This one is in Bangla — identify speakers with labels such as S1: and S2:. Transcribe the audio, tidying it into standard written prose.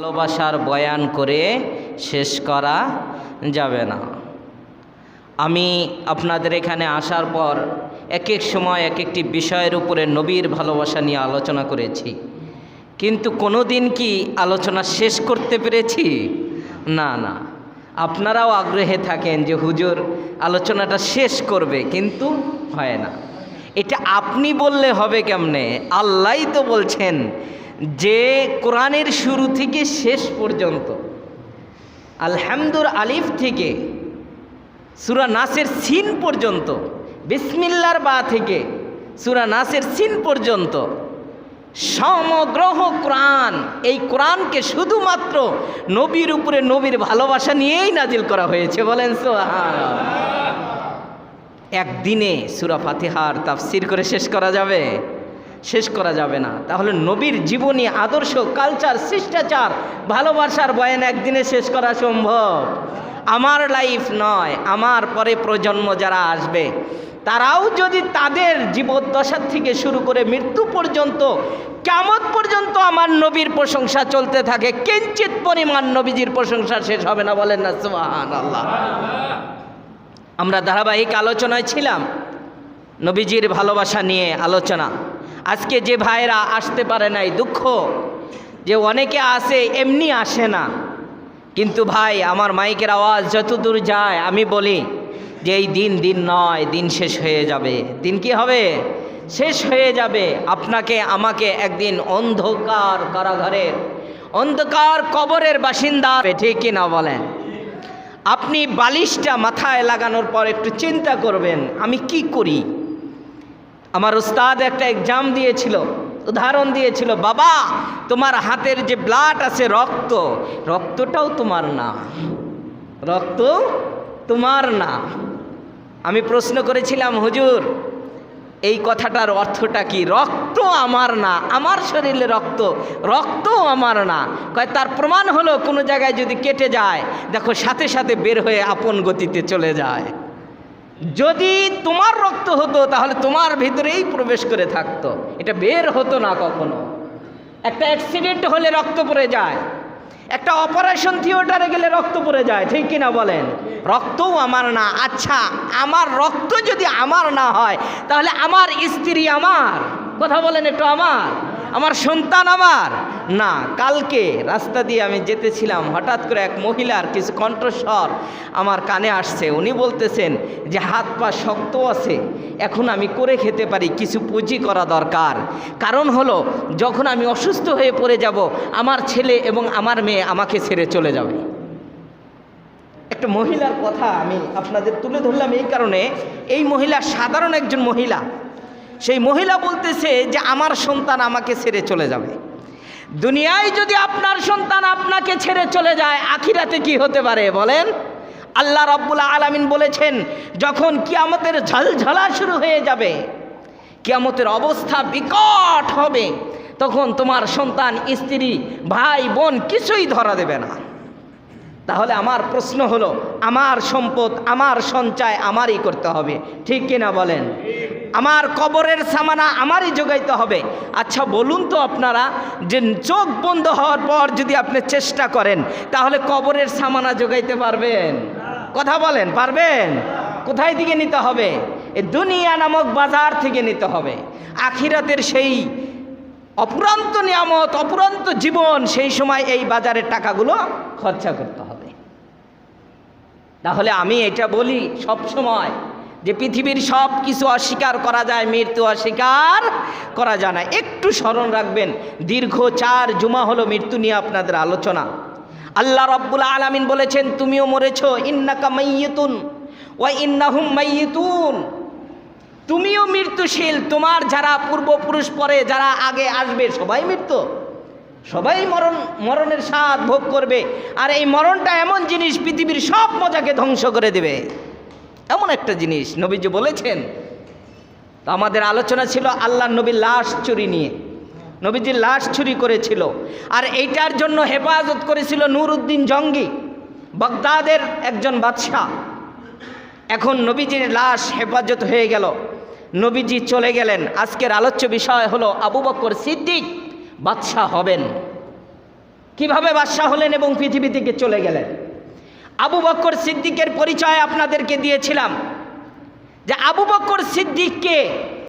S1: ভালোবাসার বয়ান করে শেষ করা যাবে না। আমি আপনাদের এখানে আসার পর এক এক সময় এক একটি বিষয়ের উপরে নবীর ভালোবাসা নিয়ে আলোচনা করেছি, কিন্তু কোনো দিন কি আলোচনা শেষ করতে পেরেছি? না না। আপনারাও আগ্রহে থাকেন যে হুজুর আলোচনাটা শেষ করবে, কিন্তু হয় না। এটা আপনি বললে হবে কেমনে? আল্লাহই তো বলছেন যে কোরআনের শুরু থেকে শেষ পর্যন্ত, আলহামদুর আলিফ থেকে সূরা নাসের সিন পর্যন্ত, বিসমিল্লার বা থেকে সূরা নাসের সিন পর্যন্ত সমগ্র কোরআন, এই কোরআনকে শুধুমাত্র নবীর উপরে নবীর ভালোবাসা নিয়েই নাজিল করা হয়েছে। বলেন সুবহানাল্লাহ। একদিনে সূরা ফাতিহার তাফসীর করে শেষ করা যাবে? শেষ করা যাবে না। তাহলে নবীর জীবনী, আদর্শ, কালচার, শিষ্টাচার, ভালোবাসার বয়ান একদিনে শেষ করা সম্ভব? আমার লাইফ নয়, আমার পরে প্রজন্ম যারা আসবে তারাও যদি তাদের জীবদ্দশার থেকে শুরু করে মৃত্যু পর্যন্ত, কিয়ামত পর্যন্ত আমার নবীর প্রশংসা চলতে থাকে, কিঞ্চিত পরিমাণ নবীজির প্রশংসা শেষ হবে না। বলেন না সুবহানাল্লাহ। আমরা ধারাবাহিক আলোচনায় ছিলাম নবীজির ভালোবাসা নিয়ে আলোচনা। আজকে যে ভাইরা আসতে পারে নাই, দুঃখ যে অনেকে আসে এমনি আসে না, কিন্তু ভাই আমার মাইকের আওয়াজ যতদূর যায় আমি বলি যে এই দিন দিন নয়, দিন শেষ হয়ে যাবে। দিন কি হবে? শেষ হয়ে যাবে। আপনাকে আমাকে একদিন অন্ধকার কারাগারের, অন্ধকার কবরের বাসিন্দা, ঠিক কি না বলেন? আপনি বালিশটা মাথায় লাগানোর পর একটু চিন্তা করবেন আমি কি করি। আমার উস্তাদ একটা এক্সাম দিয়েছিল, উদাহরণ দিয়েছিল, বাবা তোমার হাতের যে ব্লাড আছে, রক্ত, রক্তটাও তোমার না, রক্ত তোমার না। আমি প্রশ্ন করেছিলাম, হুজুর এই কথাটার অর্থটা কি? রক্ত আমার না, আমার শরীরে রক্ত, রক্তও আমার না। কয় তার প্রমাণ হলো কোনো জায়গায় যদি কেটে যায়, দেখো সাথে সাথে বের হয়ে আপন গতিতে চলে যায়। যদি তোমার রক্ত হতো তাহলে তোমার ভিতরেই প্রবেশ করে থাকতো, এটা বের হতো না কখনো। একটা অ্যাক্সিডেন্ট হলে রক্ত পড়ে যায়, একটা অপারেশন থিয়েটারে গেলে রক্ত পড়ে যায়, ঠিক কিনা বলেন? রক্তও আমার না। আচ্ছা, আমার রক্ত যদি আমার না হয় তাহলে আমার স্ত্রী আমার, কথা বলেন একটু, আমার সন্তান আমার না। কালকে রাস্তা দিয়ে আমি যেতেছিলাম, হঠাৎ করে এক মহিলার কিছু কণ্ঠস্বর আমার কানে আসছে। উনি বলতেছেন যে হাত পা শক্ত আছে, এখন আমি করে খেতে পারি, কিছু পুঁজি করা দরকার। কারণ হলো যখন আমি অসুস্থ হয়ে পড়ে যাব, আমার ছেলে এবং আমার মেয়ে আমাকে ছেড়ে চলে যাবে। একটা মহিলার কথা আমি আপনাদের তুলে ধরলাম এই কারণে, এই মহিলা সাধারণ একজন মহিলা। সেই মহিলা বলতেছে যে আমার সন্তান আমাকে ছেড়ে চলে যাবে। দুনিয়ায় যদি আপনার সন্তান আপনাকে ছেড়ে চলে যায়, আখিরাতে কি হতে পারে বলেন? আল্লাহ রাব্বুল আলামিন বলেছেন, যখন কিয়ামতের ঝলঝলা শুরু হয়ে যাবে, কিয়ামতের অবস্থা বিকট হবে, তখন তোমার সন্তান, স্ত্রী, ভাই বোন কিছুই ধরা দেবে না। তাহলে আমার প্রশ্ন হলো, আমার সম্পদ, আমার সঞ্চয় আমারই করতে হবে, ঠিক কিনা বলেন? আমার কবরের সামানা আমারই যোগাইতে হবে। আচ্ছা বলুন তো আপনারা, যে চোখ বন্ধ হওয়ার পর যদি আপনি চেষ্টা করেন তাহলে কবরের সামানা যোগাইতে পারবেন? কথা বলেন, পারবেন? কোথায় থেকে নিতে হবে? এই দুনিয়া নামক বাজার থেকে নিতে হবে। আখিরাতের সেই অপুরান্ত নিয়ামত, অপুরান্ত জীবন, সেই সময় এই বাজারের টাকাগুলো খরচা করতে হবে। তাহলে আমি এটা বলি সব সময় যে পৃথিবীর সব কিছু অস্বীকার করা যায়, মৃত্যু অস্বীকার করা যায় না। একটু স্মরণ রাখবেন, দীর্ঘ 4 জুমা হলো মৃত্যু নিয়ে আপনাদের আলোচনা। আল্লাহ রাব্বুল আলামিন বলেছেন, তুমিও মরেছো, ইন্নাকা মাইয়িতুন ওয়া ইন্নাহুম মাইয়িতুন, তুমিও মৃত্যুশীল, তোমার যারা পূর্বপুরুষ পরে যারা আগে আসবে সবাই মৃত্যু, সবাই মরণের স্বাদ ভোগ করবে। আর এই মরণটা এমন জিনিস, পৃথিবীর সব মজাকে ধ্বংস করে দেবে, এমন একটা জিনিস নবীজি বলেছেন। তো আমাদের আলোচনা ছিল আল্লাহর নবীর লাশ চুরি নিয়ে। নবীজির লাশ চুরি করেছিল, আর এইটার জন্য হেফাজত করেছিল নুরউদ্দিন জঙ্গি, বাগদাদের একজন বাদশাহ। এখন নবীজির লাশ হেফাজত হয়ে গেল, নবীজি চলে গেলেন। আজকের আলোচ্য বিষয় হলো আবু বকর সিদ্দিক বাদশাহ হবেন। কিভাবে বাদশাহ হলেন এবং পৃথিবী থেকে চলে গেলেন। আবু বকর সিদ্দিকের পরিচয় আপনাদেরকে দিয়েছিলাম যে আবু বকর সিদ্দিককে